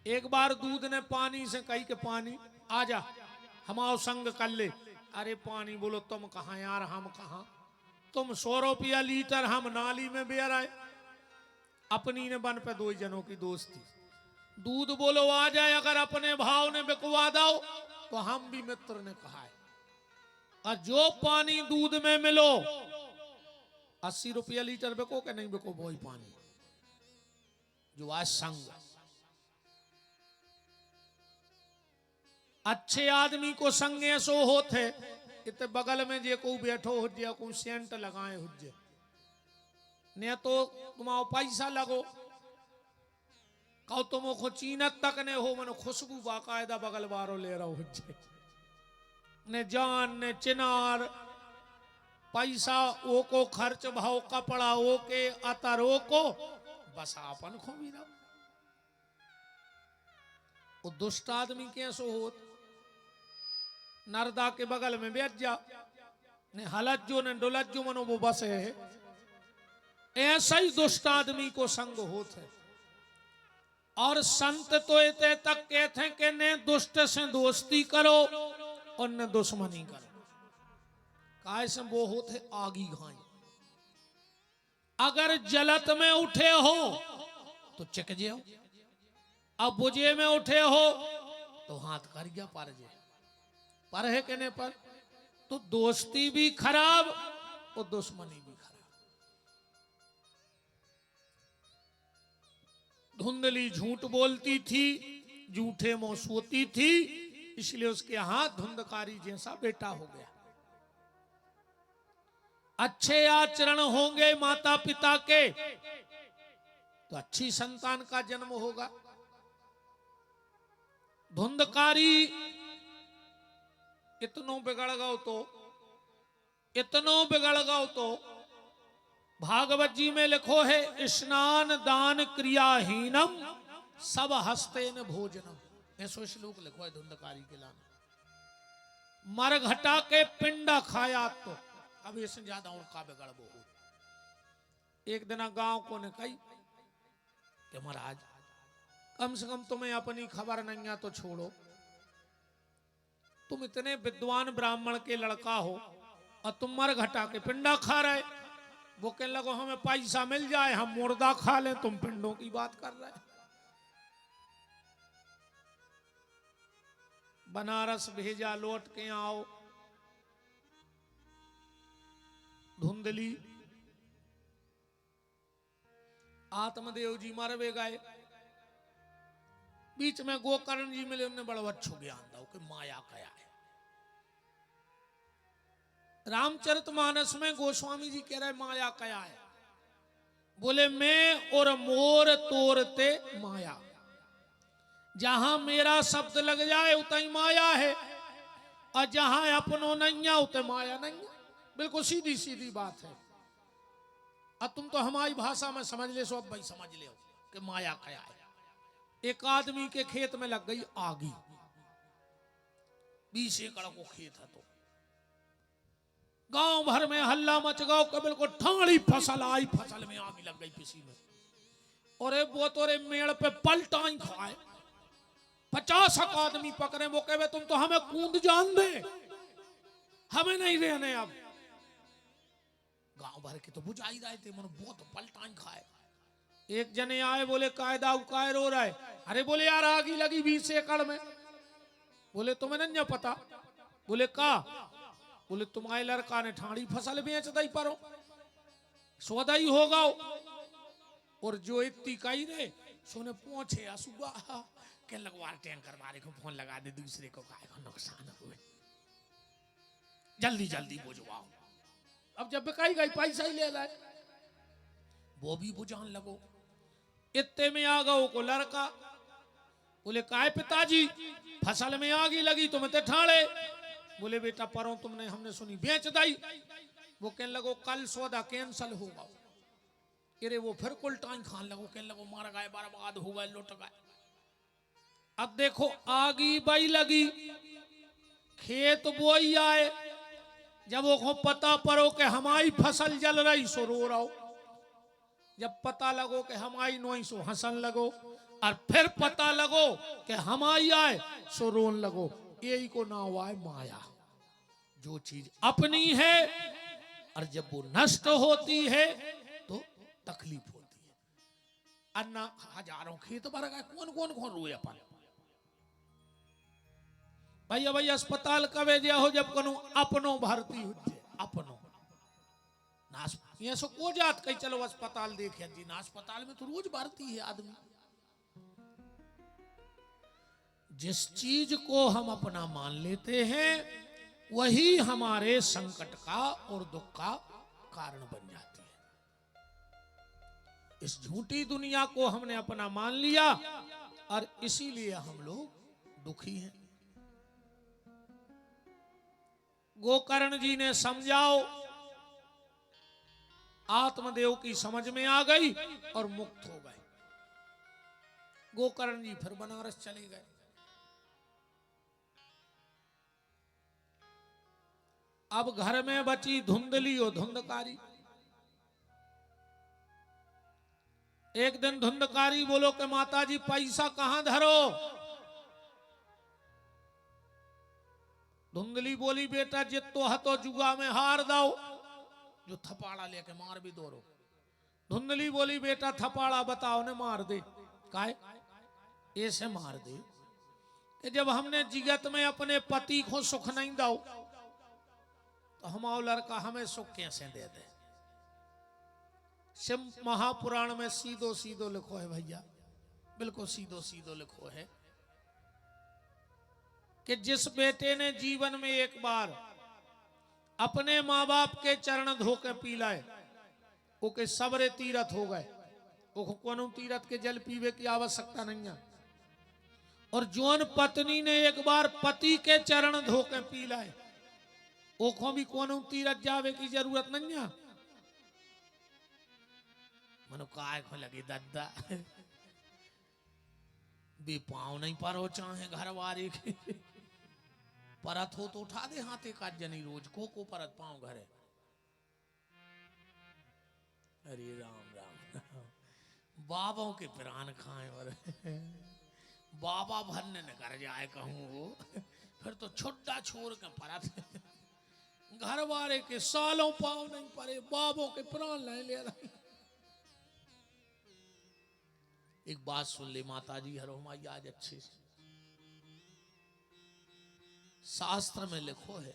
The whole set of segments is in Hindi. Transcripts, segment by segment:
एक बार दूध ने पानी से कही कि पानी आ जा हमारा संग कर ले। अरे पानी बोलो तुम कहाँ यार, हम कहाँ, तुम 100 रुपया लीटर, हम नाली में बेर आए। अपनी ने बन पे 2 जनों की दोस्ती। दूध बोलो आ जाए, अगर अपने भाव ने बिकवा दो तो हम भी मित्र ने कहा है। और जो पानी दूध में मिलो 80 रुपया लीटर बिको के नहीं बिको, वही पानी जो आज संग। अच्छे आदमी को संग ऐसो होते इतने बगल में जे को बैठो हो जाए, को सेंट लगाए हो जाए, ने तो तुम्हारा पैसा लगो कहो तुम को चीनत तक ने हो, मनो खुशबू बाकायदा बगल बारो ले रहा हो जाए। ने जान ने चिनार पैसा ओ को खर्च भाव कपड़ा ओ के अतर ओ को बस आपन खो भी रहा। वो दुष्ट आदमी कैसो होत, नरदा के बगल में बैठ जा, ने हलत जो ने डुलत जो मनो वो बस है। ऐसा ही दुष्ट आदमी को संग होत है। और संत तो इतने तक कहते हैं कि ने दुष्ट से दोस्ती करो और न दुश्मनी करो। काय से वो होते आगी घाई। अगर जलत में उठे हो तो चिक जाओ, अब बुझे में उठे हो तो हाथ कर गया पर जे पर है कहने पर, तो दोस्ती भी खराब और दुश्मनी भी खराब। धुंधली झूठ बोलती थी, झूठे मुंह सोती थी, इसलिए उसके हाथ धुंधकारी जैसा बेटा हो गया। अच्छे आचरण होंगे माता पिता के तो अच्छी संतान का जन्म होगा। धुंधकारी इतनो बिगड़ गओ तो, इतनो बिगड़ गओ तो भागवत जी में लिखो है स्नान दान क्रियाहीनम सब हस्ते न भोजनम। ऐसो श्लोक लिखो है धुंधकारी के लाने। मर घटा के पिंडा खाया तो अब इससे ज्यादा उनका बिगड़ वो। एक दिन गांव को ने कही कि महाराज कम से कम तुम्हें अपनी खबर नहीं है तो छोड़ो, तुम इतने विद्वान ब्राह्मण के लड़का हो और तुम मर घटा के पिंडा खा रहे। वो कहने लगो हमें पैसा मिल जाए हम मुर्दा खा लें, तुम पिंडों की बात कर रहे। बनारस भेजा, लौट के आओ। धुंधली आत्मदेव जी मरवे गए। बीच में गोकर्ण जी मिले, उन्हें बड़ा अच्छो ज्ञान दो कि माया क्या है। रामचरितमानस में गोस्वामी जी कह रहे माया क्या है। बोले मैं और मोर तोरते माया, जहां मेरा शब्द लग जाए उतई माया है, और जहां अपनो नहीं है उतई माया नहीं है। बिल्कुल सीधी सीधी बात है। अब तुम तो हमारी भाषा में समझ ले सो, अब भाई समझ ले कि माया क्या है। एक आदमी के खेत में लग गई आगी, 20 एकड़ को खेत है, तो गांव भर में हल्ला मच गया कि बिल्कुल ठाड़ी फसल आई, फसल में आग लग गई किसी में। और वो तोरे मेड़ पे पलटाई खाए। 50 आदमी पकड़े, वो कहे तुम तो हमें कूद जान दे, हमें नहीं रहने। अब गांव भर के तो बुझाई रहे थे, मन बहुत पलटाई खाए। एक जने आए, बोले कायदा उकाय रो रहा है। अरे बोले यार आगी लगी 20 एकड़ में। बोले तुम्हें नहीं पता। बोले का? बोले तुम्हारे लड़का ने ठाड़ी फसल बेच दी परो, सौदाई होगा। और जो इतनी कही रे सोने पहुंचे सुबह के लगवार टैंकर मारे को फोन लगा दे, दूसरे को काय को नुकसान हुए, जल्दी जल्दी बुझवाओ। अब जब बिकाई गई पैसा ही ले लाए, वो भी बुझान लगो। इतने में आ गओ को लड़का। बोले काय पिताजी फसल में आगी लगी तुम ते ठाड़े। बोले बेटा परो तुमने हमने सुनी बेच दी। वो कहने लगो कल सौदा कैंसल होगा। अरे वो फिर कुलटाई खान लगो, कहने लगो मार गए बर्बाद हो गए लुट गए। अब देखो आगी बई लगी, खेत बोई आए, जब वो पता पड़ो कि हमारी फसल जल रही सो रो रहो। जब पता लगो कि हम आई नोई सो हंसन लगो, और फिर पता लगो कि हम आई आए सो रोन लगो। यही को नाम आए माया। जो चीज अपनी है और जब वो नष्ट होती है तो तकलीफ होती है। अन्ना हजारों खेत भर गए, कौन कौन कौन रोए अपन भैया भैया अस्पताल कवे दिया हो जब कनु अपनो भर्ती हो जाए अपनो नास ये सो को जात कहीं चलो अस्पताल देखे जी ना, अस्पताल में तो रोज भर्ती है आदमी। जिस चीज को हम अपना मान लेते हैं वही हमारे संकट का और दुख का कारण बन जाती है। इस झूठी दुनिया को हमने अपना मान लिया और इसीलिए हम लोग दुखी हैं। गोकर्ण जी ने समझाओ, आत्मदेव की समझ में आ गई और मुक्त हो गए। गोकर्ण जी फिर बनारस चले गए। अब घर में बची धुंधली और धुंधकारी। एक दिन धुंधकारी बोलो कि माता जी पैसा कहां धरो। धुंधली बोली बेटा जितो हतो जुआ में हार दो, जो थपाड़ा लेके मार भी दो रो। धुंधली बोली बेटा थपाड़ा बताओ ने मार दे। काहे ऐसे मार दे कि जब हमने जिगत में अपने पति को सुख नहीं दो तो हमारा लड़का हमें सुख कैसे दे दे। शिव महापुराण में सीधो सीधो लिखो है भैया, बिल्कुल सीधो सीधो लिखो है कि जिस बेटे ने जीवन में एक बार अपने माँ बाप के चरण धो के पी लाए ओके सबरे तीरथ हो गए। ओको कोनो तीरथ के जल पीवे की आवश्यकता नहीं है। और जोन पत्नी ने एक बार पति के चरण धो के पी लाए ओको भी कोनो तीरथ जावे की जरूरत नहीं है। मनो काय को लगे दादा बे पाँव नहीं पर हो चाहे घर वाले के परत हो तो उठा दे हाथे का जनी रोज को परत पाँव घरे। अरे राम राम बाबों के प्राण खाए और बाबा भरने न कर जाए कहूँ वो फिर तो छोटा छोड़ के परत घर वाले के सालों पाँव नहीं पड़े बाबों के प्राण नहीं ले रहे। एक बात सुन ले माता जी हरो माई आज अच्छे से। शास्त्र में लिखो है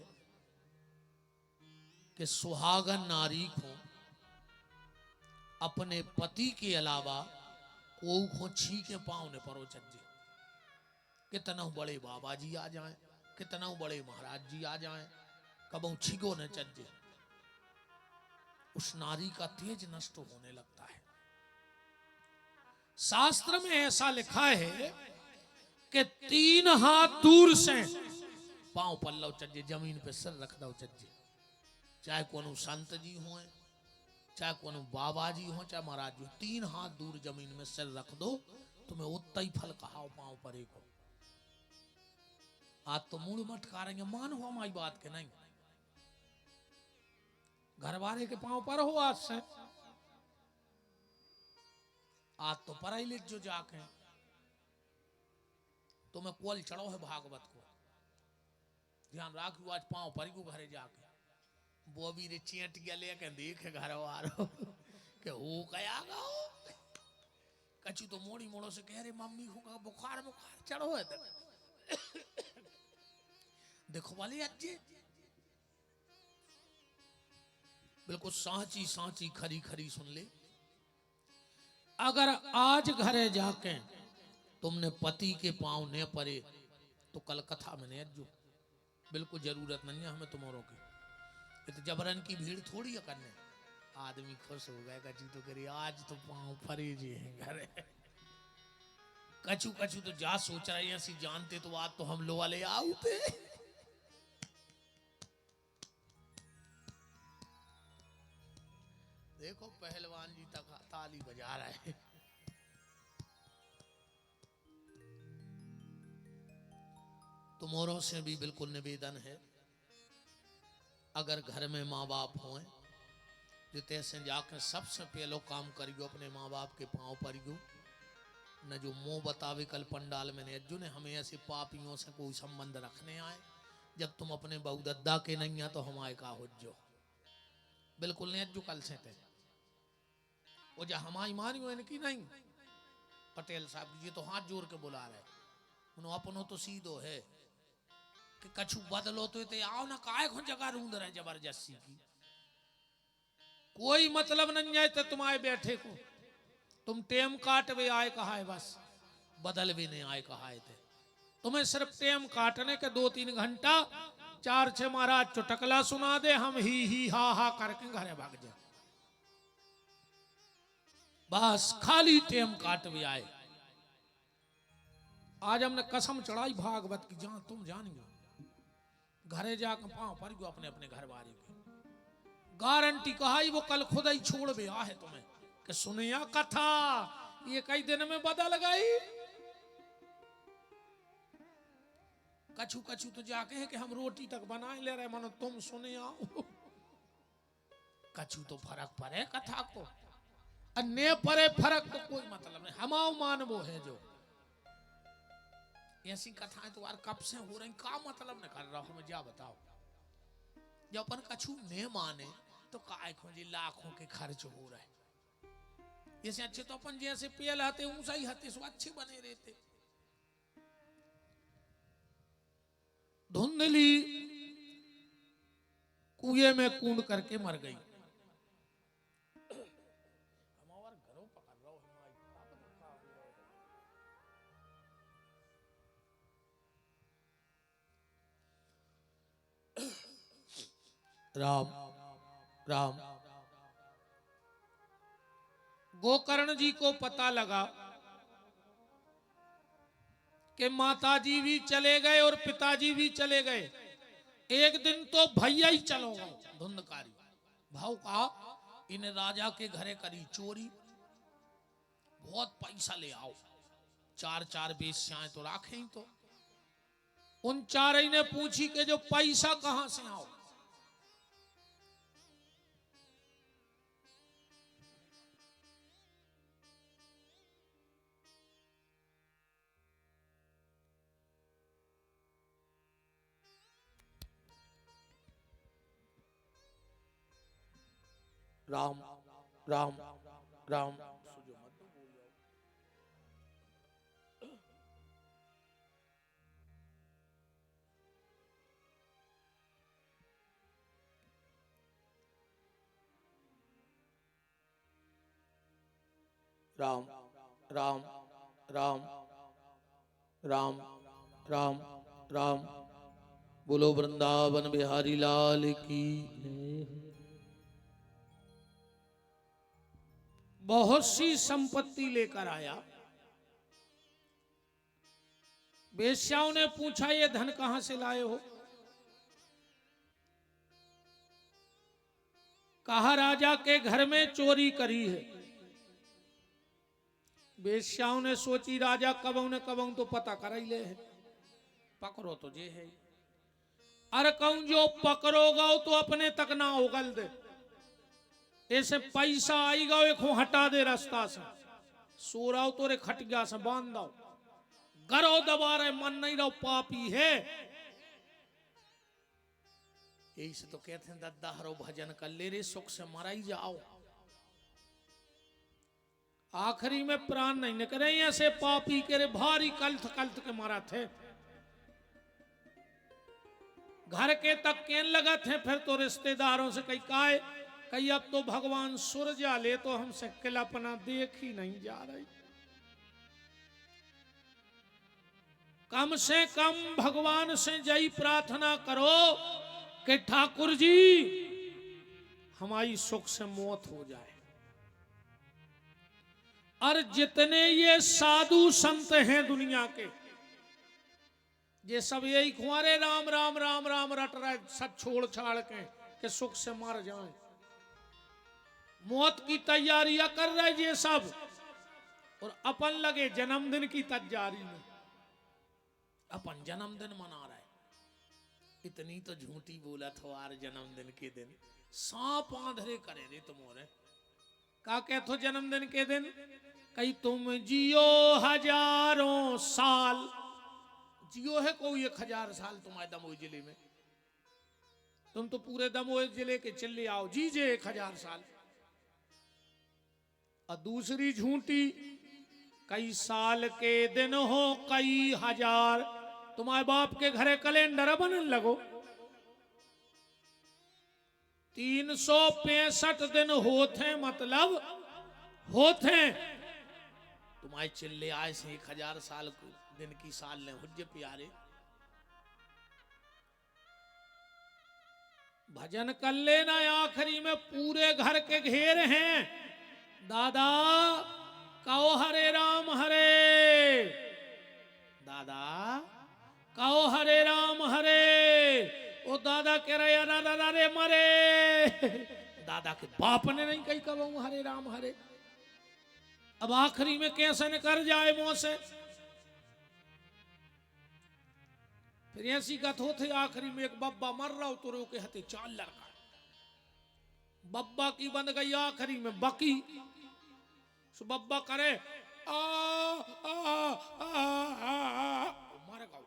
कि सुहागन नारी को अपने पति के अलावा को छी के पाँव ने परो चज्जे। कितना बड़े बाबा जी आ जाएं, कितना बड़े महाराज जी आ जाएं, कबू छिगो न चज्जे। उस नारी का तेज नष्ट होने लगता है। शास्त्र में ऐसा लिखा है कि 3 हाथ दूर से पांव पल्लव चज्जे, जमीन पे सर रख दो चज्जे। चाहे कोनो संत जी हो, चाहे कोनो बाबा जी हो, चाहे महाराज जी हो, 3 हाथ दूर जमीन में सिर रख दो तुम्हें उतना ही फल कहाओ पांव परे को। आज तो मूड मत करेंगे मान हो हमारी बात के नहीं। घर वाले के पांव पर हो आज से आज तो पढ़ाई लिख जो जाके तुम्हें कोल चढ़ो है भागवत को ध्यान राखो। आज पांव पर को घरे जाके वो भी रे चेट गया लेके देखे घर वालो के वो कया गाओ कछु तो मोड़ी मोड़ो से कह रहे मम्मी को बुखार बुखार चढ़ो है देखो वाले अज्जे बिल्कुल सांची सांची खरी खरी सुन ले। अगर आज घरे जाके तुमने पति के पांव ने परे तो कल कथा में नहीं अज्जो। बिल्कुल जरूरत नहीं है हमें तुम्हारों की। तो जबरन की भीड़ थोड़ी है करने। आदमी खुश हो गए कछु तो करे आज तो पांव परे जी है घरे। कछु कछु तो जा सोच रहे हैं सी जानते तो आज तो हम लोग वाले आउते। देखो पहलवान जी तक ताली बजा रहे हैं। तुम्हारों से भी बिल्कुल निवेदन है अगर घर में माँ बाप हों जो तैसे जाके सबसे पहलो काम करियो अपने माँ बाप के पाँव परियो, न जो मुँह बतावे कल पंडाल में ने जो ने हमें ऐसे पापियों से कोई संबंध रखने आए। जब तुम अपने बहु दद्दा के नहीं आ तो हमारे का हो जो बिल्कुल नहीं जो कल से थे वो जो हमारी मारी हो इनकी नहीं। पटेल साहब जी तो हाथ जोड़ के बुला रहे, उन्होंने अपनों तो सीधो है कि कछु बदलो तो ते आओ ना काय को जगह रूंद रहे जबरदस्ती की, कोई मतलब नहीं है तो तुम्हारे बैठे को तुम टेम काट भी आए कहा है, बस बदल भी नहीं आए कहा है थे। तुम्हें सिर्फ टेम काटने के 2-3 घंटा 4-6 महाराज चुटकला सुना दे, हम ही हा करके घरे भाग जाए, बस खाली टेम काट भी आए। आज हमने कसम चढ़ाई भागवत की, जहां तुम जानियो घरे जाकर पांव पर गो अपने अपने घर वाले के गारंटी कहा वो कल खुद ही छोड़ भी आ है तुम्हें कि सुनिया कथा ये कई दिन में बदल गई। कछु कछु तो जाके है कि हम रोटी तक बनाए ले रहे, मानो तुम सुने आओ। कछु तो फर्क पड़े कथा को, अन्य परे फर्क तो कोई मतलब नहीं, हमाओ मानवो है जो ऐसी कथाएं तो यार कब से हो रही, का मतलब न कर रहा हूं मैं, जा बताओ। जब अपन कछु नहीं माने तो काय खोजी लाखों के खर्च हो रहे, जैसे अच्छे तो अपन जैसे पेल आते ऊंचा ही हते सो अच्छे बने रहते। धुंधली कुएं में कूद करके मर गई। राम राम गोकर्ण जी को पता लगा कि माताजी भी चले गए और पिताजी भी चले गए, एक दिन तो भैया ही चलोगा। धुंधकारी भाव कहा इन राजा के घरे करी चोरी, बहुत पैसा ले आओ, 4 बेश्याएं तो राखे ही। तो उन चारों ने पूछी कि जो पैसा कहां से आओ। राम राम राम राम राम राम राम राम राम बोलो वृंदावन बिहारी लाल की। बहुत सी संपत्ति लेकर आया। वेश्याओं ने पूछा ये धन कहां से लाए हो। कहा राजा के घर में चोरी करी है। वेश्याओं ने सोची राजा कबऊ ने कबऊ तो पता कर ही ले है, पकड़ो तो जे है। अरे कहूं जो पकड़ोगा तो अपने तक ना उगल दे, ऐसे पैसा आईगा एक हटा दे रास्ता से, सो रहा तो रे खटिया से बांध दो, गरो दबा रहे मन नहीं रहो पापी है। यही से तो कहते हैं दद्दा हरो भजन कर ले रे सुख से मरा ही जाओ। आखिरी में प्राण नहीं निकले ऐसे पापी के रे भारी कल्थ कल्थ के मारा थे, घर के तक केन लगा थे। फिर तो रिश्तेदारों से कहीं काए कहीं अब तो भगवान सुरजा ले तो हमसे किलापना देख ही नहीं जा रही। कम से कम भगवान से यही प्रार्थना करो कि ठाकुर जी हमारी सुख से मौत हो जाए। और जितने ये साधु संत हैं दुनिया के, ये सब यही खुआरे राम राम राम राम रट रहे, सब छोड़ छाड़ के कि सुख से मर जाएं, मौत की तैयारियां कर रहे ये सब, और अपन लगे जन्मदिन की तैयारी में। अपन जन्मदिन मना रहे, इतनी तो झूठी बोला था यार जन्मदिन के दिन, सांप आंधरे करे रे तुमोरे का कहथो जन्मदिन के दिन कई तुम जियो हजारों साल जियो है कोई 1000 साल तुम्हारे दमोह जिले में तुम तो पूरे दमोह जिले के चिल्ले आओ जीजे 1000 साल और दूसरी झूठी कई साल के दिन हो कई हजार तुम्हारे बाप के घरे कैलेंडर बनने लगो 365 दिन होते मतलब होते तुम्हारे चिल्ले आए से 1000 साल दिन की साल ने हुज्जे प्यारे भजन कर लेना आखिरी में पूरे घर के घेर हैं दादा कहो हरे राम हरे दादा कहो हरे राम हरे ओ दादा कह रहे दादा रे मरे दादा के बाप ने नहीं कही कहो हरे राम हरे अब आखिरी में कैसे न कर जाए मुंह से फिर ऐसी कथो थे आखिरी में एक बब्बा मर रहा हो तो रो के हथे 4 लड़का बब्बा की बन गई आखिरी में बकी सो बब्बा करे आ आ आ आ मारे गाओ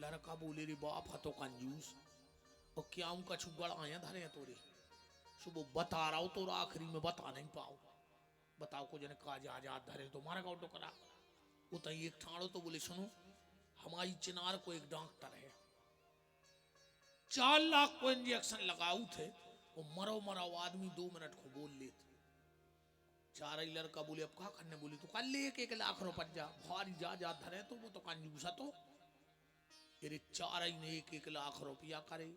लड़का बोले रे बाप हतो कंजूस और क्या उनका छुगड़ आया धरे तोरे सुबह बता रहा हूं तो आखिरी में बता नहीं पाओ बताओ को जने काज आजाद धरे तो मारे गाओ टोकरा वो तो एक ठाणो तो बोले सुनो हमारी चिनार को एक डॉक्टर है 4 लाख को इंजेक्शन लगाऊ थे वो मरो मराओ आदमी 2 मिनट को बोल लेते चार ही लड़का बोले अब क्या करने बोले तो कल ले 1 लाख रुपया भारी जा धरे तो वो तो कंजूसा तो तेरे 4 ही ने 1 लाख रुपया करे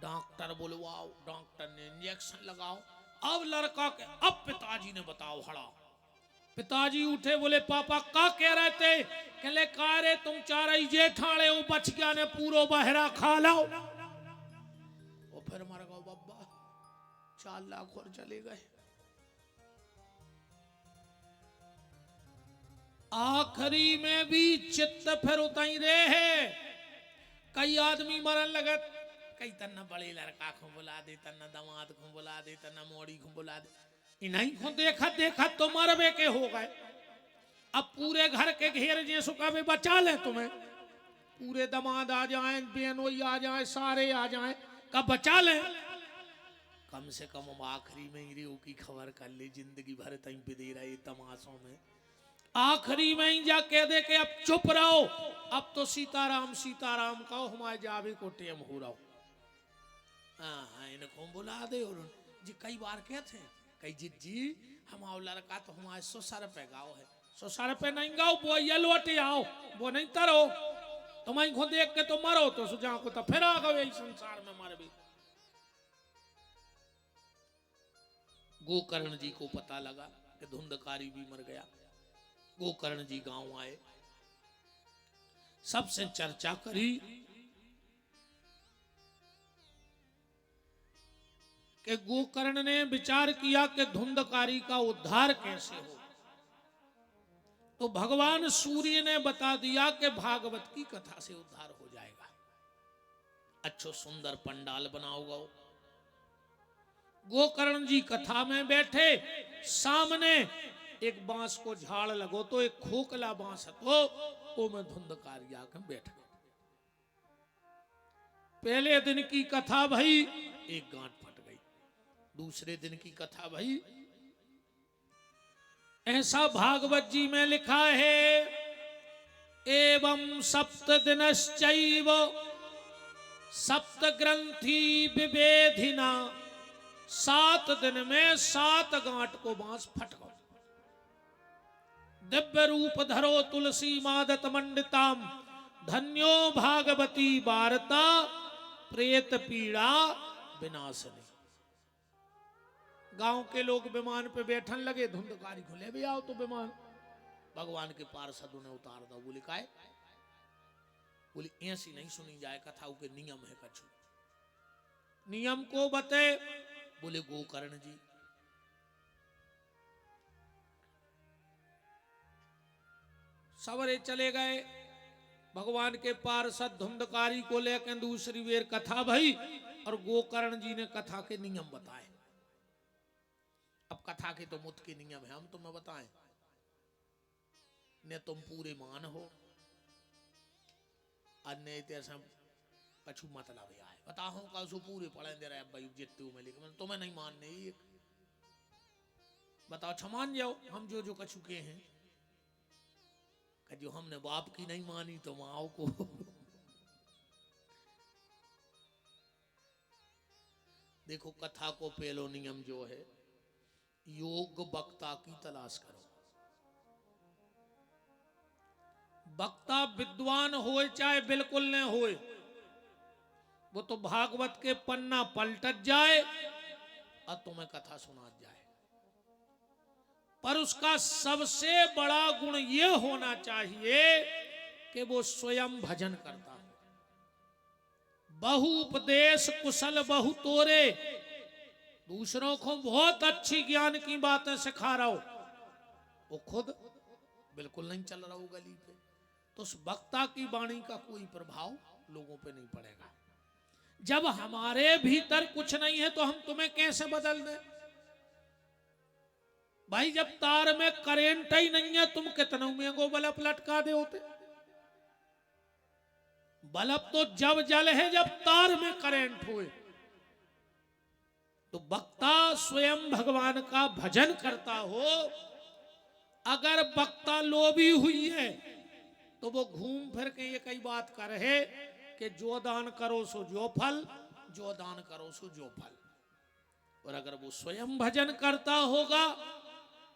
डॉक्टर बोलवाओ डॉक्टर ने इंजेक्शन लगाओ अब लड़का के अब पिताजी ने बताओ हड़ा पिताजी उठे बोले पापा का कह रहे थे कहले का रे तुम 4 ही जेठाड़े हो बच गया ने पूरो बहरा खा लाओ और फिर मर गओ बब्बा 4 लाख और चले गए आखिरी में भी चित्त फिर उताई रे है कई आदमी मरन लगे कई तन्ना बड़े लड़का को बुला दे तन्ना दामाद को बुला दे तन्ना मोड़ी को बुला दे इन्हीं को देखा देखा तो मरबे के हो गए अब पूरे घर के घेर जैसो का भी बचा ले तुम्हें पूरे दामाद आ जाए बेनोई आ जाए सारे आ जाए कब बचा ले कम से कम हम आखिरी में ही की खबर कर ले जिंदगी भर तई पे दे रहे तमाशों में आखिरी में ही जा कह दे के अब चुप रहो अब तो सीताराम सीताराम कहो हमारे जावे को टेम हो रहा हाँ इनको बुला दे और जी कई बार कहते हैं कई जी हमारा लड़का तो हमारे 100 रुपए गाँव है 100 रुपए नहीं गाओ वो ये लौटे आओ वो नहीं तरो तुम्हारी को देख के तो मरो तो सुझा को तो फिर आ गए संसार में मर भी गोकर्ण जी को पता लगा कि धुंधकारी भी मर गया गोकर्ण जी गांव आए सबसे चर्चा करी कि गोकर्ण ने विचार किया कि धुंधकारी का उद्धार कैसे हो तो भगवान सूर्य ने बता दिया कि भागवत की कथा से उद्धार हो जाएगा अच्छो सुंदर पंडाल बनाओगा गोकर्ण जी कथा में बैठे सामने एक बांस को झाड़ लगो तो एक खोखला बांस तो वो में धुंधकारी आकर बैठ गए पहले दिन की कथा भाई एक गांठ फट गई दूसरे दिन की कथा भाई ऐसा भागवत जी में लिखा है एवं सप्त दिनश्चैव सप्त ग्रंथि विभेदिना 7 दिन में 7 गांठ को बांस फट गया दिव्य रूप धरो तुलसी मादत मंडिताम धन्यो भागवती वार्ता प्रेत पीड़ा विनाशनी गांव के लोग विमान पे बैठन लगे धुंधकारी खुले भी आओ तो विमान भगवान के पार्षदों ने उतार दो बोले काहे बोले ऐसी नहीं सुनी जाए कथा के नियम है कछु नियम को बते बोले गोकर्ण जी सवरे चले गए भगवान के पार्षद धुंधकारी को लेकर दूसरी बेर कथा भई और गोकर्ण जी ने कथा के नियम बताए। अब कथा के तो मुत के नियम है, हम तुम्हें बताएं ने तुम पूरे मान हो, अन्य ऐसा कछु मतलब है बताओ का सो पूरे पढ़े दे रहे भाई जितते में, लेकिन तुम्हें नहीं मानने एक बताओ छमान जाओ हम जो जो कछु के हैं जो हमने बाप की नहीं मानी तो माओ को देखो कथा को पहलो नियम जो है योग वक्ता की तलाश करो। वक्ता विद्वान होए चाहे बिल्कुल न होए, वो तो भागवत के पन्ना पलट जाए और तुम्हें कथा सुना जाए, पर उसका सबसे बड़ा गुण ये होना चाहिए कि वो स्वयं भजन करता हो। बहु उपदेश कुशल बहु तोरे, दूसरों को बहुत अच्छी ज्ञान की बातें सिखा रहा हो, वो खुद बिल्कुल नहीं चल रहा हो गली पे, तो उस वक्ता की वाणी का कोई प्रभाव लोगों पे नहीं पड़ेगा। जब हमारे भीतर कुछ नहीं है तो हम तुम्हें कैसे बदल दें भाई? जब तार में करंट ही नहीं है तुम कितना महंगो बल्ब लटका दे होते। बल्ब तो जब जल है जब तार में करंट हुए। तो वक्ता स्वयं भगवान का भजन करता हो। अगर वक्ता लोभी हुई है तो वो घूम फिर के ये कई बात करे कि जो दान करो सो जो फल, जो दान करो सो जो फल। और अगर वो स्वयं भजन करता होगा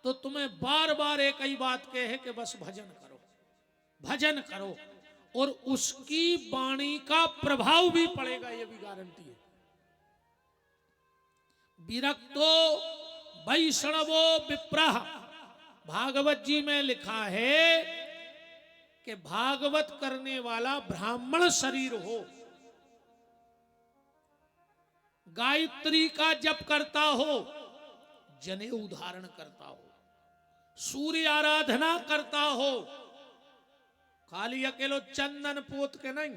तो तुम्हें बार बार एक ही बात कहे कि बस भजन करो, भजन करो, और उसकी वाणी का प्रभाव भी पड़ेगा, ये भी गारंटी है। विरक्तो वैष्णवो विप्रः, भागवत जी में लिखा है कि भागवत करने वाला ब्राह्मण शरीर हो, गायत्री का जप करता हो, जनेऊ धारण करता हो, सूर्य आराधना करता हो, खाली अकेलो चंदन पोत के नहीं,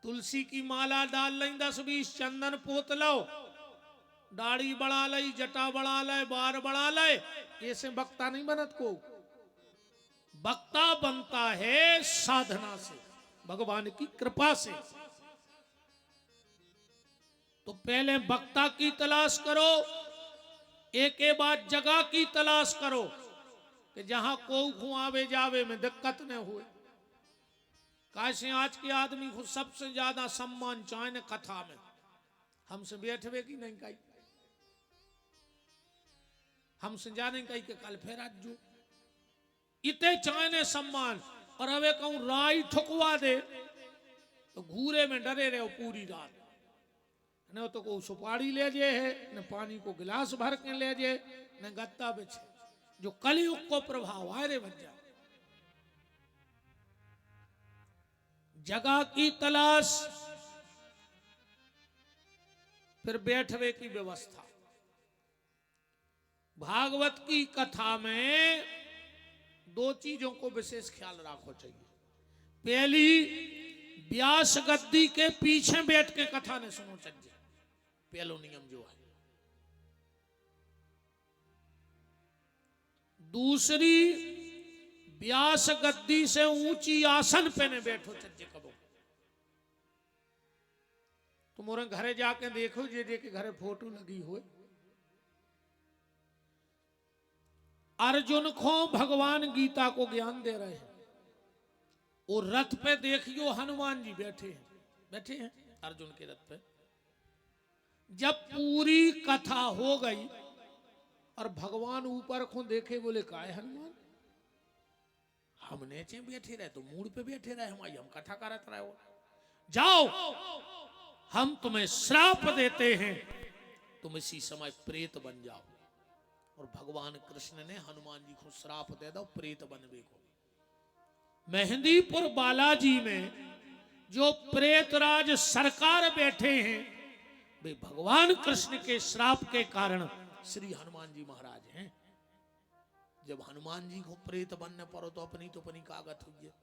तुलसी की माला डाल लें 10-20 चंदन पोत लो, दाढ़ी बढ़ा ले, जटा बढ़ा ले, बार बढ़ा ले, ऐसे वक्ता नहीं बनत को। वक्ता बनता है साधना से, भगवान की कृपा से। तो पहले वक्ता की तलाश करो, एक के बाद जगह की तलाश करो कि जहां को आवे जावे में दिक्कत न हुए। कैसे आज के आदमी को सबसे ज्यादा सम्मान चाहे न कथा में, हमसे बैठवे की नहीं कही, हमसे जाने कही के कल फिर आज जो इतने चाहे सम्मान। और अवे कहूं राय ठुकवा दे तो घूरे में डरे रहे पूरी रात, न तो को सुपारी ले जे है, न पानी को गिलास भर के ले जे, न गत्ता बिछे, जो कलयुग को प्रभाव आए रे बच्चा। जगह की तलाश, फिर बैठवे की व्यवस्था। भागवत की कथा में 2 चीजों को विशेष ख्याल रखो चाहिए। पहली, व्यास गद्दी के पीछे बैठ के कथा ने सुनो चाहिए, पहलो नियम जो है। दूसरी, व्यास गद्दी से ऊंची आसन पे ने बैठो चाहिए कबो। तुम्हारे घरे जाके देखो जे के घरे फोटो लगी हुए, अर्जुन को भगवान गीता को ज्ञान दे रहे हैं, और रथ पे देखियो हनुमान जी बैठे हैं अर्जुन के रथ पे। जब पूरी कथा हो गई और भगवान ऊपर को देखे, बोले काहे हनुमान, हमने चे बैठे रहे तो मूड पे बैठे रहे, हम कथा करत रहे हो, जाओ हम तुम्हें श्राप देते हैं, तुम इसी समय प्रेत बन जाओ। और भगवान कृष्ण ने हनुमान जी को श्राप दे दो प्रेत बनवे को। मेहंदीपुर बालाजी में जो प्रेतराज सरकार बैठे हैं, वे भगवान कृष्ण के श्राप के कारण श्री हनुमान जी महाराज हैं। जब हनुमान जी को प्रेत बनने पड़ो तो अपनी कागत हुई है।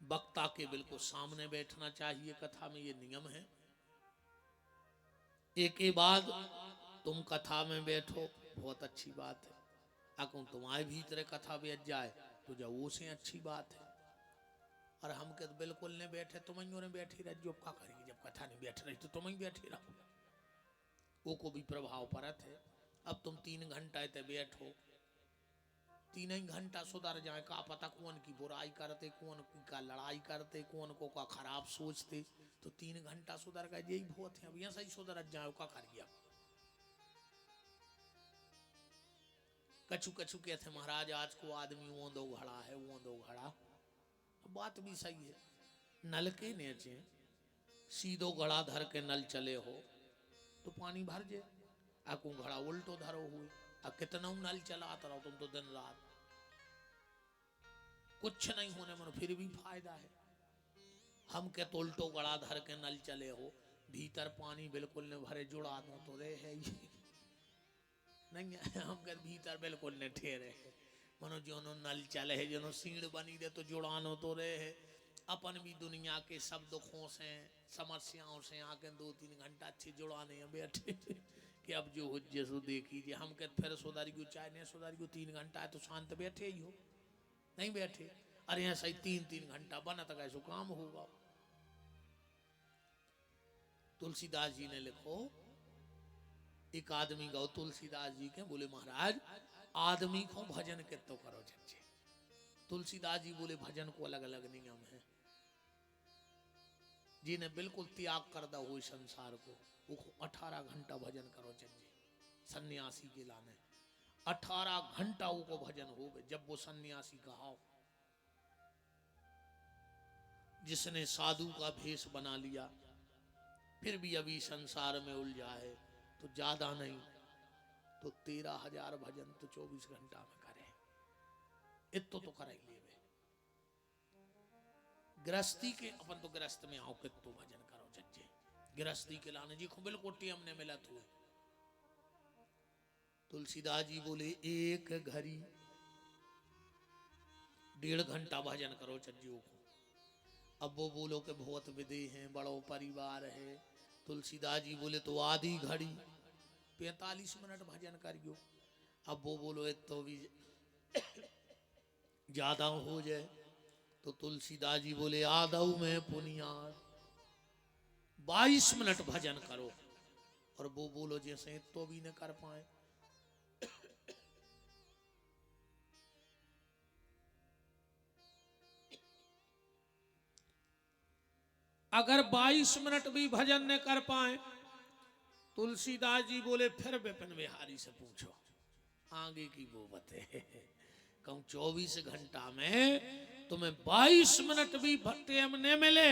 वक्ता के बिल्कुल सामने बैठना चाहिए, कथा में ये नियम है। एक के बाद तुम कथा में बैठो, बहुत अच्छी बात है। अगर तुम्हारे भीतर कथा बैठ जाए तो जब वो से अच्छी बात है। और हम के बिल्कुल नहीं बैठे, तुम ही बैठी रह, जो क्या करेंगे जब कथा नहीं बैठ रही तो तुम ही बैठे रहो, वो को भी प्रभाव पड़त है। अब तुम 3 घंटा ते बैठो, 3 ही घंटा सुधर जाए, का पता कौन की बुराई करते, कौन की का लड़ाई करते, कौन को का खराब सोचते, तो 3 घंटा सुधर गए, यही बहुत है। अब यहाँ सही सुधर जाए का करिए। कछु कछु कहते महाराज आज को आदमी वो दो घड़ा है, वो दो घड़ा, बात भी सही है। नल के नीचे सीधो घड़ा धर के नल चले हो तो पानी भर जाए, आकू घड़ा उल्टो धरो हुए, अब कितना नल चलाता रहो तुम तो दिन रात, कुछ नहीं होने मन फिर भी फायदा है। हम के तो उल्टो घड़ा धर के नल चले हो, भीतर पानी बिल्कुल ने भरे, जुड़ा दो तो रे है ये नहीं है। हम के भीतर बिल्कुल ने ठहरे है, मनो जो नल चले है, जो सीढ़ बनी दे तो जुड़ानो तो रे है। अपन भी दुनिया के सब दुखों से समस्याओं से आके 2-3 घंटा अच्छे जुड़ाने हैं बैठे कि अब जो हो जैसो देखिए। हम कहते फिर सुधारी को चाहे नहीं सुधारी को 3 घंटा है तो शांत बैठे ही हो, नहीं बैठे। अरे ऐसा ही 3-3 घंटा बना तक ऐसा काम होगा। तुलसीदास जी ने लिखो, एक आदमी गौ तुलसीदास जी के, बोले महाराज आदमी को भजन के तो करो जच्चे। तुलसीदास जी बोले भजन को अलग अलग नियम है, जिन्हें बिल्कुल त्याग कर दो हुई संसार को, वो 18 घंटा भजन करो चाहिए। सन्यासी के लाने 18 घंटा वो भजन हो गए। जब वो सन्यासी कहा, जिसने साधु का भेष बना लिया फिर भी अभी संसार में उलझा है, तो ज्यादा नहीं तो 13,000 भजन तो 24 घंटा में करे, इतो तो कर ही ले। गृहस्थी के अपन तो गृहस्थ में आओ कि तो भजन करो जज्जे, गृहस्थी के लाने जी को बिल्कुल टीएम ने मिला हुए। तुलसीदास जी बोले एक घड़ी 1.5 घंटा भजन करो चज्जू को। अब वो बोलो कि बहुत विदे हैं, बड़ो परिवार है। तुलसीदास जी बोले तो आधी घड़ी 45 मिनट भजन करियो। अब वो बोलो तो भी ज्यादा हो जाए, तो तुलसीदास जी बोले आदऊ में पुनियार 22 मिनट भजन करो। और वो बोलो जैसे तो भी न कर पाए। अगर 22 मिनट भी भजन न कर पाए, तुलसीदास जी बोले फिर विपिन बिहारी से पूछो आगे की वो बते। कहूं 24 घंटा में तुम्हें 22 मिनट भी टाइम न मिले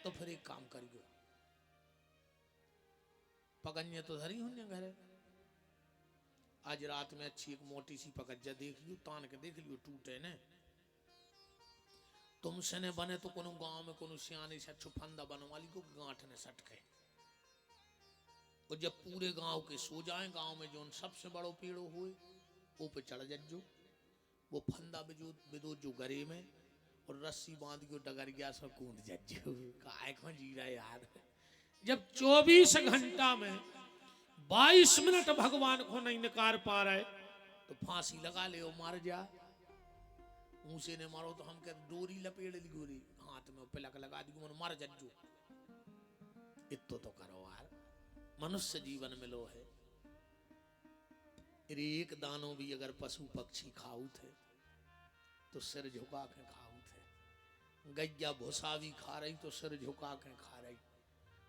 तो फिर एक काम करियो, पगन्य तो धरी होंगे घरे। आज रात में अच्छी एक मोटी सी पगज्जा देख लियो, तान के देख लियो, टूटे ने तुमसे ने बने तो कोनो गांव में कोनो सियाने से छुफंदा बनवाली को गांठ ने सटके। और जब पूरे गांव के सो जाए, गांव में जो सबसे बड़ो पेड़ो हुए वो पे चढ़ जज्जो, वो फंदा बिदो जो गरे में, और रस्सी बांध के डगर गया सब कूद जज्जो। काय को जी रहा यार। जब 24 घंटा में 22 मिनट भगवान को नहीं निकार पा रहे तो फांसी लगा ले और मार जा। मुझसे ने मारो तो हम क्या डोरी लपेड़ ली गोरी हाथ में पिलक लगा दी, मर जज्जो। इतो तो करो यार, मनुष्य जीवन मिलो है। एक दानो भी अगर पशु पक्षी खाऊ थे तो सिर झुका के खाऊ थे। गैया भूसा भी खा रही तो सिर झुका के खा रही।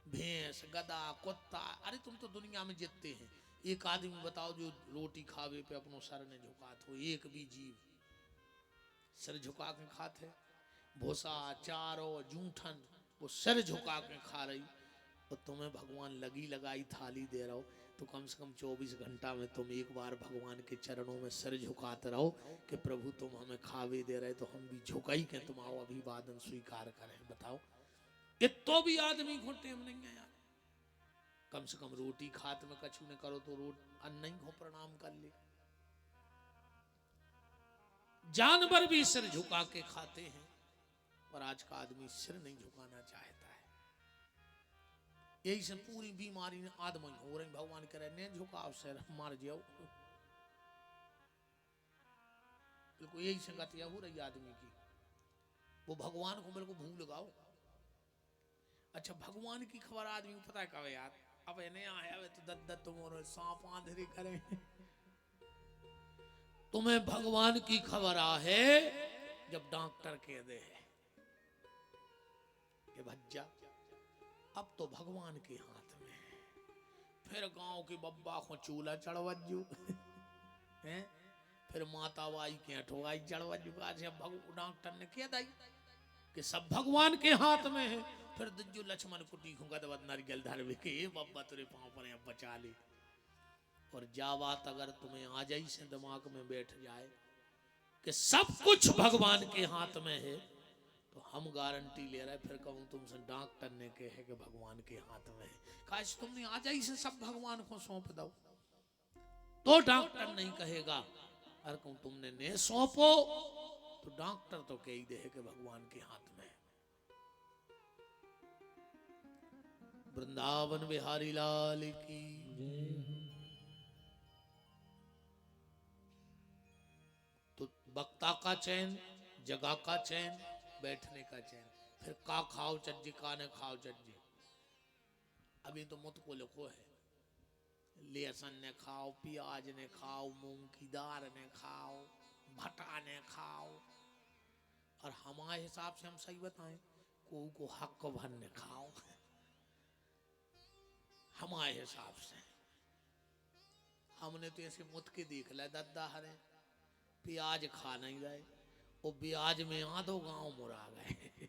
भैंस गधा कुत्ता, अरे तुम तो दुनिया में जितते हैं, एक आदमी बताओ जो रोटी खावे पे अपनो सर ने झुका तो एक भी जीव सिर झुका के खाते। भूसा चारो जूठन वो सिर झुका के खा रही, और तुम्हें भगवान लगी लगाई थाली दे रहा हो, तो कम से कम 24 घंटा में तुम एक बार भगवान के चरणों में सिर झुकाते रहो कि प्रभु तुम हमें खावे दे रहे तो हम भी झुकाई के तुम आओ अभिवादन स्वीकार करें। बताओ, इतो भी आदमी को टेम नहीं है यार। कम से कम रोटी खात में कछु न करो तो अन्न ही को प्रणाम कर ले। जानवर भी सिर झुका के खाते हैं, पर आज का आदमी सिर नहीं झुकाना चाहता है। यही से पूरी बीमारी ने आदमी हो रही। भगवान कह रहे ने झुकाओ सिर, मार जाओ। बिल्कुल यही संगतिया हो रही आदमी की। वो भगवान को बिल्कुल भूल गाओ। अच्छा, भगवान की खबर आदमी को पता है कब यार? अब इन्हें आया तो दद्दत तुम सांप आंधरे करे। तुम्हें भगवान की खबर आ है जब डॉक्टर कह दे कि भज्जा अब तो भगवान के हाथ में है। फिर गांव के बब्बा को चूल्हा चढ़वजू हैं, फिर माता बाई के अठवाई चढ़वजू का। डॉक्टर ने कह दी कि सब भगवान के हाथ में है। फिर दज्जू लक्ष्मण कुटी गदवद नरगल धर के बब्बा तेरे पांव पर बचा ले। और जा बात अगर तुम्हें आ जाई से दिमाग में बैठ जाए कि सब कुछ भगवान के हाथ में है, तो हम गारंटी ले रहे। फिर कहूं तुमसे डॉक्टर ने कहे कि भगवान के हाथ में है, काश तुमने आ जाई से सब भगवान को सौंप दो, तो डॉक्टर नहीं कहेगा। और कहूं तुमने ने सौंपो तो डॉक्टर तो कह ही दे कि भगवान के हाथ में। वृंदावन बिहारी लाल की। तो वक्ता का चैन, जगह का चैन, बैठने का चैन। फिर का खाओ चज्जी, का ने खाओ चज्जी। अभी तो मुझ को लिखो है लहसुन ने खाओ, प्याज ने खाओ, मूंग की दाल ने खाओ, भटा ने खाओ। और हमारे हिसाब से हम सही बताएं, को हक भर ने खाओ। हमारे हिसाब से हमने तो ऐसे मुत के देख लिया दद्दा हरे प्याज खा नहीं गए, वो ब्याज में आधो गांव मुरा गए।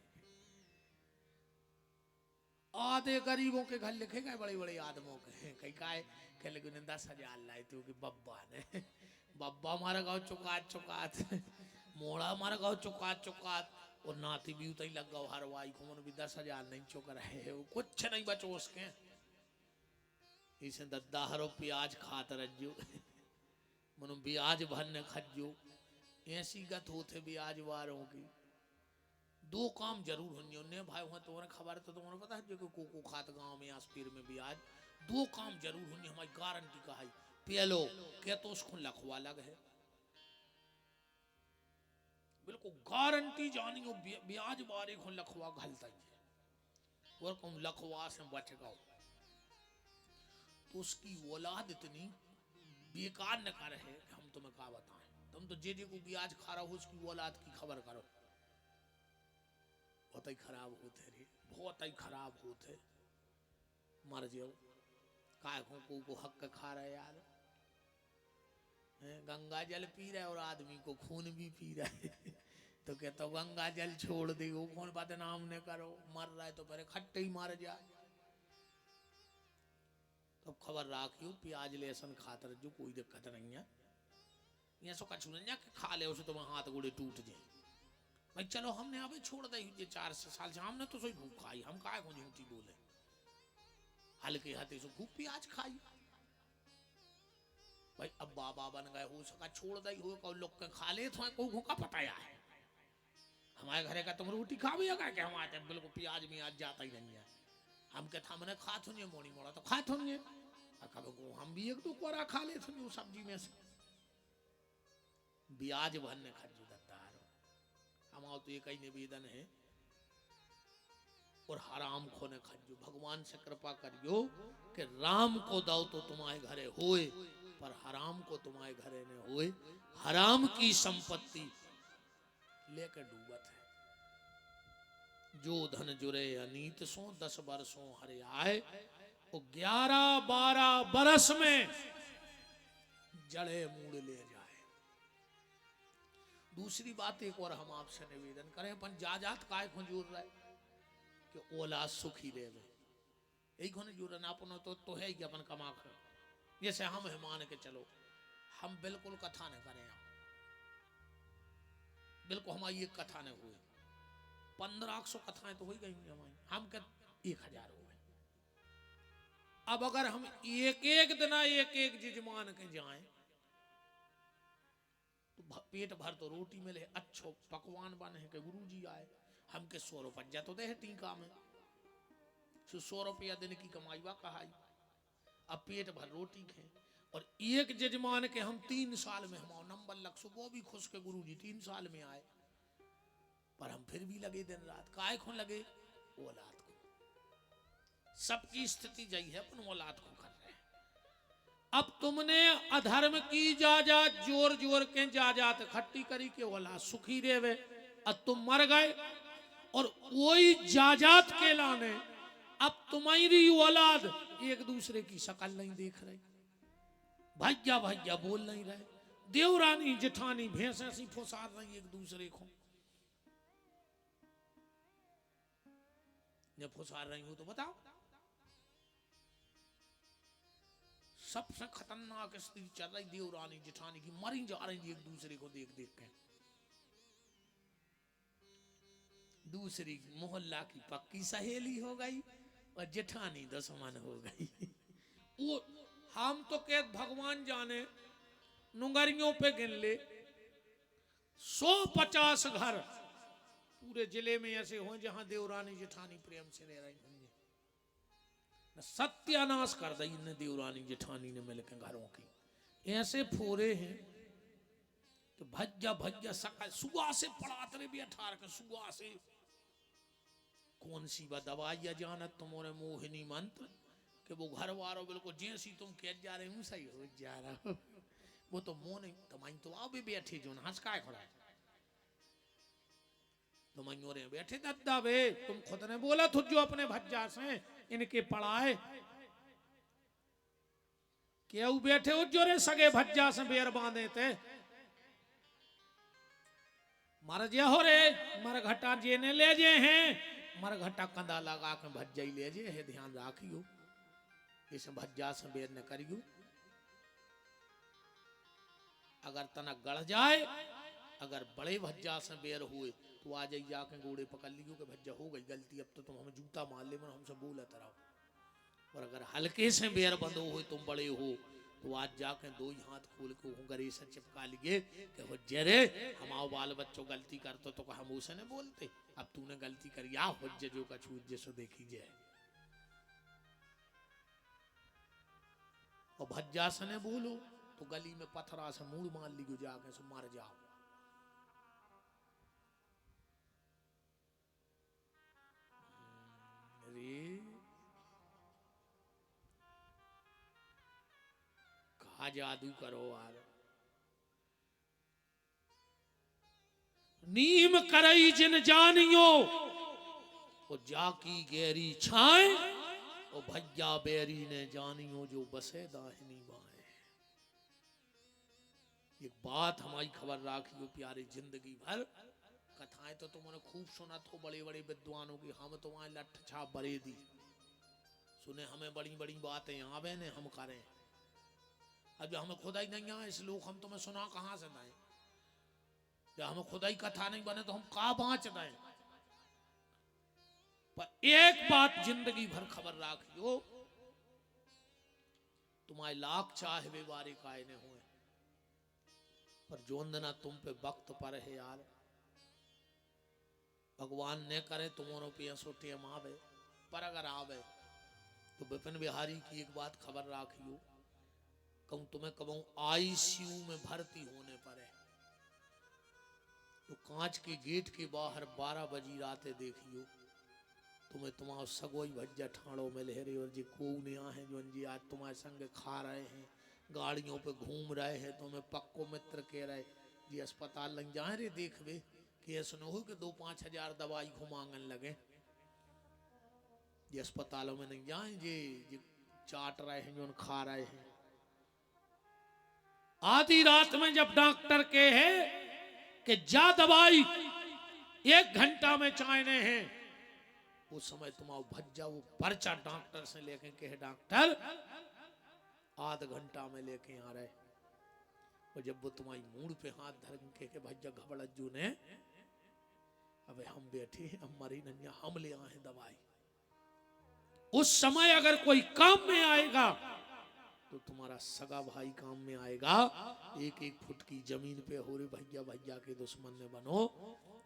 आधे गरीबों के घर लिखे गए, बड़े बड़े आदमों के। कहीं का कह लगे 10,000 लाए थे कि बब्बा ने। बब्बा हमारा गाँव चुकात चुकात, मोड़ा हमारा गाँव चुकात चुकात। और नाती भी उतई लग गया हरवाई को, मन भी 10,000 नहीं चुक रहे, कुछ नहीं बचो उसके। इसे दद्दा हरो प्याज खात रज्जो, मनो ब्याज भरने खज्जो। ऐसी गत होते ब्याज वारों की। दो काम जरूर होंगे उन्हें भाई हुआ। तुम्हारे खबर तो तुम्हारे पता है जो को खात गांव में आसपीर में ब्याज। दो काम जरूर होंगे, हमारी गारंटी का है। पेलो क्या तो उसको लखवा लग है, बिल्कुल गारंटी जानी हो ब्याज बारे को लखवा घलता ही है। और कौन लखवा से बच गओ तो उसकी औलाद इतनी बेकार न कर है कि हम तुम्हें क्या बताएं। तुम तो जे को ब्याज खा रहा हो उसकी औलाद की खबर करो। बहुत ही खराब होते रे, बहुत ही खराब होते। मर जाओ काय को हक खा रहे यार। गंगा जल पी रहे और आदमी को खून भी पी रहे। तो कहता गंगा जल छोड़ दे, वो कौन बात नाम ने करो। मर रहा है तो पहले खट्टे ही मार जाए। तो खबर राखियो प्याज लहसुन खातर जो कोई दिक्कत नहीं है। ये सो कछु नहीं खा ले उसे तुम्हारे हाथ गोड़े टूट जाए। भाई चलो हमने अभी छोड़ दी 4 साल से, हमने तो सही खूब खाई। हम काय को झूठी बोले, हल्के हाथे से खूब प्याज खाई। भाई अब बाबा बन गए हो सका छोड़ दी हो को लोग के खा ले तो को का पता है। हमारे घरे का तुम रोटी खा भी होगा क्या? हमारे बिल्कुल प्याज में आज जाता ही नहीं है। हम कहते हमने खा थो मोड़ी मोड़ा तो खा थो हम भी एक दो कोरा खा ले थो सब्जी में से। ब्याज भरने खजू दत्तार हमारा तो एक ही निवेदन है। और हराम खोने खजू भगवान से कृपा करियो कि राम को दो तो तुम्हारे घरे होए, पर हराम को तुम्हारे घरे ने होए। हराम की संपत्ति लेकर डूबत है। जो धन जुरे अनीत सो 10 बरसों हरे आए, वो 11-12 बरस में जड़े मूड़ ले जाए। दूसरी बात एक और हम आपसे निवेदन करें, अपन जाजात काय को जोड़ रहे कि औलाद सुखी ले यही खोने जुड़ना अपन तो है ही कि अपन कमा कर। जैसे हम है मान के चलो हम बिल्कुल कथा न करें, बिल्कुल हमारी एक कथा न हुई। 1500 कथाएं तो हो गई हमारी, हम क्या 1000 हो गए। अब अगर हम एक एक दिन एक एक जजमान के जाएं तो पेट भर तो रोटी मिले, अच्छो पकवान बने के गुरु जी आए, हमके 100 रुपया तो दे टीका में, 100 रुपया दिन की कमाई वा कहाई, अब पेट भर रोटी खे। और एक जजमान के हम 3 साल में हमारा नंबर लग सो, वो भी खुश के गुरु जी 3 साल में आए, पर हम फिर भी लगे दिन रात, काय को लगे? औलाद को। सबकी स्थिति यही है, अपन औलाद को कर रहे हैं। अब तुमने अधर्म की जाजात जोर जोर के जाजात खट्टी करी के औलाद सुखी रेवे, अब तुम मर गए और वही जाजात के लाने अब तुम्हारी औलाद एक दूसरे की शक्ल नहीं देख रहे, भैया भैया बोल नहीं रहे, देवरानी जेठानी भैंस ऐसी फुसार रही एक दूसरे को। जब फुसार रही हो तो बताओ, सबसे खतरनाक स्थिति चल रही देवरानी जेठानी की, मरी जा रही एक दूसरे को देख देख के। दूसरी मोहल्ला की पक्की सहेली हो गई और जेठानी दुश्मन हो गई। वो हम तो कह भगवान जाने नुंगरियों पे गिन ले 150 घर पूरे जिले में ऐसे हों जहां देवरानी जेठानी प्रेम से रह रही होंगे। सत्यानाश कर दी ने देवरानी जेठानी ने मिलकर घरों की, ऐसे फोरे हैं कि भज्जा भज्जा सका सुगा से पड़ाते रहे भी 18 के सुगा से। कौन सी बात दवाइया जानत तुम्हारे मोहिनी मंत्र कि वो घर वालों बिल्कुल जैसी तुम कह जा रहे हूँ सही हो जा रहा हो, वो तो मोह नहीं तुम्हारी तो आओ भी बैठे जो हंस का खड़ा तुम रे बैठे दद्दा बे, तुम खुद ने बोला था जो अपने भज्जा से इनके पढ़ाए क्यों बैठे हो जो रे सगे भज्जा से बेर बांधे थे, मर जा हो रे मर घटा जेने ले जे हैं, मर घटा कंधा लगा के भज्जा ही ले जे है, ध्यान राखियो इस भज्जा से बेर न करियो। अगर तना गड़ जाए, अगर बड़े भज्जा से बेर हुए तो आ जाइए जाके गोड़े पकड़ लियो कि भज्जा हो गई गलती, अब तो तुम हमें जूता मार ले, हमसे बोला तरह। और अगर हल्के से बेर बंधो हुए तुम बड़े हो तो आज जाके 2 ही हाथ खोल के गरे से चिपका लिए कि हो जरे हमारे बाल बच्चों गलती करते तो हम उसे ने बोलते, अब तूने गलती करी आ हो जो का छूट जैसो देखी जाए। और भज्जा से ने बोलो तो गली में पत्थरा से मूड़ मार लियो जाके से मार जाओ। कहा जादू करो यार, नीम करई जिन जानियो वो जाकी गहरी छाए, और भज्जा बेरी ने जानियो जो बसे दाहिनी बाएं। एक बात हमारी खबर राखियो प्यारे, जिंदगी भर कथाएं तो तुमने खूब सुना तो बड़े बड़े विद्वानों की, हम तो वहां लठ छाप बरे दी सुने, हमें बड़ी बड़ी बातें आवे ने हम करें, अब जो हमें खुदा ही नहीं आए इस लोग हम तुम्हें सुना कहां से लाए, जब हमें खुदा ही कथा नहीं बने तो हम कहां बाँच रहे। पर एक बात जिंदगी भर खबर राखियो, तुम्हारे लाख चाहे वे बारे काये ने हुए, पर जोंदना तुम पे वक्त पर है यार, भगवान ने करे तुम्हारों पे ऐसो टेम आवे, पर अगर आवे तो विपिन बिहारी की एक बात खबर राखियो, कहूं तुम्हें कबू आईसीयू में भर्ती होने पर है तो कांच के गेट के बाहर 12 बजी रातें देखियो, तुम्हें तुम्हारा सगोई भज्जा ठाणों में लहरे और जी कोने हैं जो जी आज तुम्हारे संग खा रहे हैं, गाड़ियों पे घूम रहे हैं, तुम्हें पक्को मित्र कह रहे जी अस्पताल लग जाए रे देखवे कि ऐसा न हो कि 2-5 हजार दवाई घुमांगन लगे, ये अस्पतालों में नहीं जाए जी चाट रहे हैं जो खा रहे हैं। आधी रात में जब डॉक्टर के है कि जा दवाई 1 घंटा में चाहने हैं, उस समय तुम्हारा भज्जा वो पर्चा डॉक्टर से लेके कहे डॉक्टर आध घंटा में लेके आ रहे, और जब वो तुम्हारी मूड पे हाथ धर के भज्जा घबड़ज्जू ने अबे हम बैठे हैं हम मरी नन्या हम ले आए दवाई, उस समय अगर कोई काम में आएगा तो तुम्हारा सगा भाई काम में आएगा। एक एक फुट की जमीन पे हो रे भैया भैया के दुश्मन ने बनो।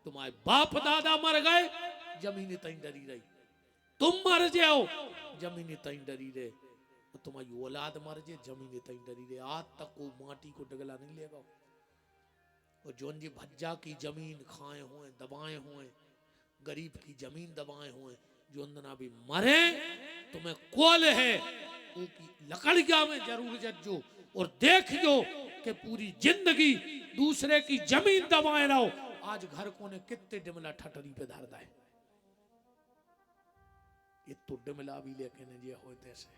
तुम्हारे बाप दादा मर गए, जमीन तई डरी रही। तुम मर जाओ, जमीन तई डरी रहे। तो तुम्हारी औलाद मर जाए, जमीन तई डरी रहे। आज तक को माटी को डगला नहीं लेगा। और जोन जी भज्जा की जमीन खाए हुए दबाए हुए, गरीब की जमीन दबाए हुए, जो ना भी मरे तुम्हें कोल है की लकड़िया में जरूर जज्जो और देख जो कि पूरी जिंदगी दूसरे की जमीन दबाए रहो। आज घर को ने कितने डिमला ठटरी पे धर दाए। ये तो डिमला भी लेकिन ये होते से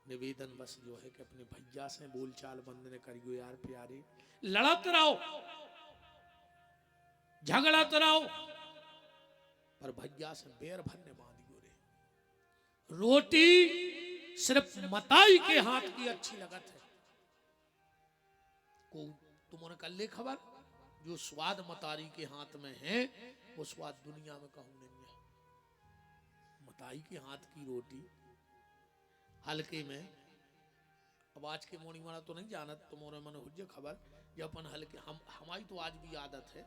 निवेदन बस जो है कि अपने भैया से बोलचाल बंद ने करियो यार प्यारे। लड़त रहो, झगड़त रहो, पर भैया से बैर भरने बांधियो रे। रोटी सिर्फ मताई के हाथ की अच्छी लगत है। को तुमने कल ले खबर, जो स्वाद मतारी के हाथ में है वो स्वाद दुनिया में कहूं नहीं है। मताई के हाथ की रोटी हल्के में, अब आज के मोनी मारा तो नहीं जानत, तुम्हारे मन हुज्जे खबर। जब अपन हल्के हमारी तो आज भी आदत है,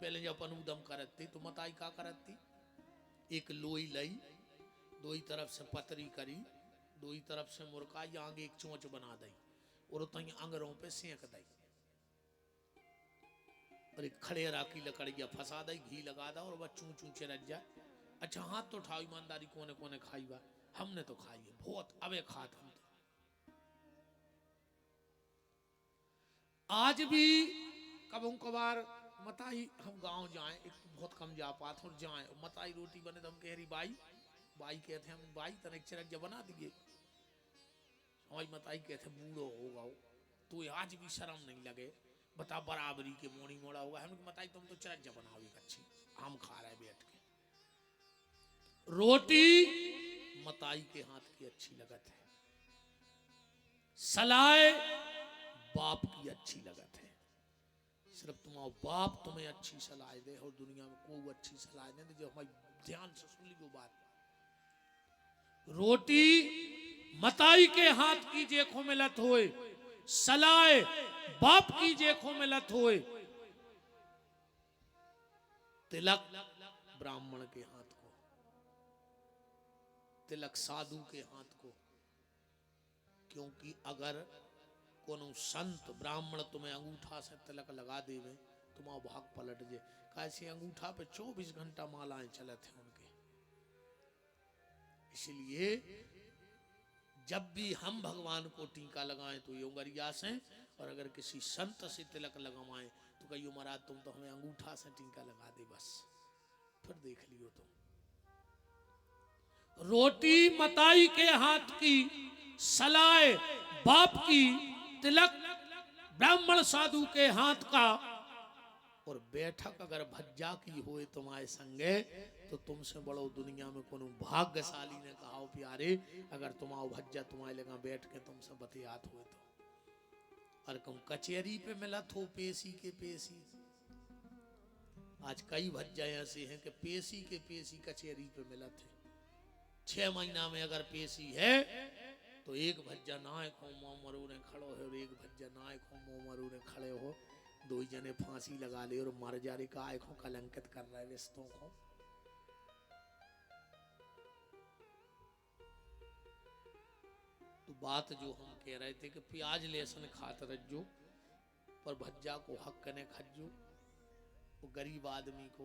पहले जब अपन उदम करती तो मताई का करती, एक लोई लई, दो ही तरफ से पतरी करी, दो ही तरफ से मुरकाई, आगे एक चोंच बना दी और उतनी अंगरों पे सेंक दी और एक खड़े राखी लकड़िया फंसा दी, घी लगा दा और वह चू चू चिरज जाए। अच्छा हाथ तो उठाओ, ईमानदारी कोने कोने खाई बा, हमने तो खाई है बहुत, अबे खात हम तो। आज भी कबों कबार मताई हम गांव जाएं, एक तो बहुत कम जा पाते और जाएं, मताई रोटी बने तो हम कह रही बाई, बाई कहते हम बाई तनिक चिरज बना दिए। हमारी मताई कहते बूढ़ो होगा तो आज भी शर्म नहीं लगे, बता बराबरी के मोड़ी मोड़ा होगा। हम मताई तुम तो चिरज बनाओ अच्छी, हम खा रहे बैठ के। रोटी मताई के हाथ की अच्छी लगत है, सलाए बाप की अच्छी लगत है। सिर्फ तुम्हारा बाप तुम्हें अच्छी सलाह दे और दुनिया में कोई अच्छी सलाह नहीं दे। जो हमारी ध्यान से सुन ली बात, रोटी मताई के हाथ की जेखों में लत होए, सलाए बाप की जेखों में लत होए, तिलक ब्राह्मण के हाथ को, तिलक साधु के हाथ को। क्योंकि अगर कोनो संत ब्राह्मण तुम्हें अंगूठा से तिलक लगा देवे, तुम्हारा भाग पलट जाए। कैसे अंगूठा पे 24 घंटा मालाएं चलत हैं उनके। इसलिए जब भी हम भगवान को टीका लगाएं तो ये उंगरिया से, और अगर किसी संत से तिलक लगवाएं तो कहियो महाराज तुम तो हमें अंगूठा से टीका लगा दे बस, फिर देख लियो तुम। रोटी मताई के हाथ की, सलाए बाप की, तिलक ब्राह्मण साधु के हाथ का, और बैठक अगर भज्जा की होए तुम्हारे संगे तो तुमसे बड़ो दुनिया में कोनो भाग्यशाली ने कहा प्यारे, अगर तुम्हारा भज्जा तुम्हारे लगा बैठ के तुमसे बतियात हुए तो। और तुम कचहरी पे मिलत हो पेशी के पेशी। आज कई भज्जा ऐसे हैं कि पेशी के पेशी कचहरी पे मिलत है। 6 महीना में अगर पेशी है तो एक भज्जा नायक हो मोह मरूरे खड़ो है और एक भज्जा नायक हो मोह मरूरे खड़े हो, दो जने फांसी लगा ले और मर जा रे काय को कलंकित कर रहे रिश्तों को। तो बात जो हम कह रहे थे कि प्याज लहसुन खात रज्जो पर भज्जा को हक ने खज्जो, वो गरीब आदमी को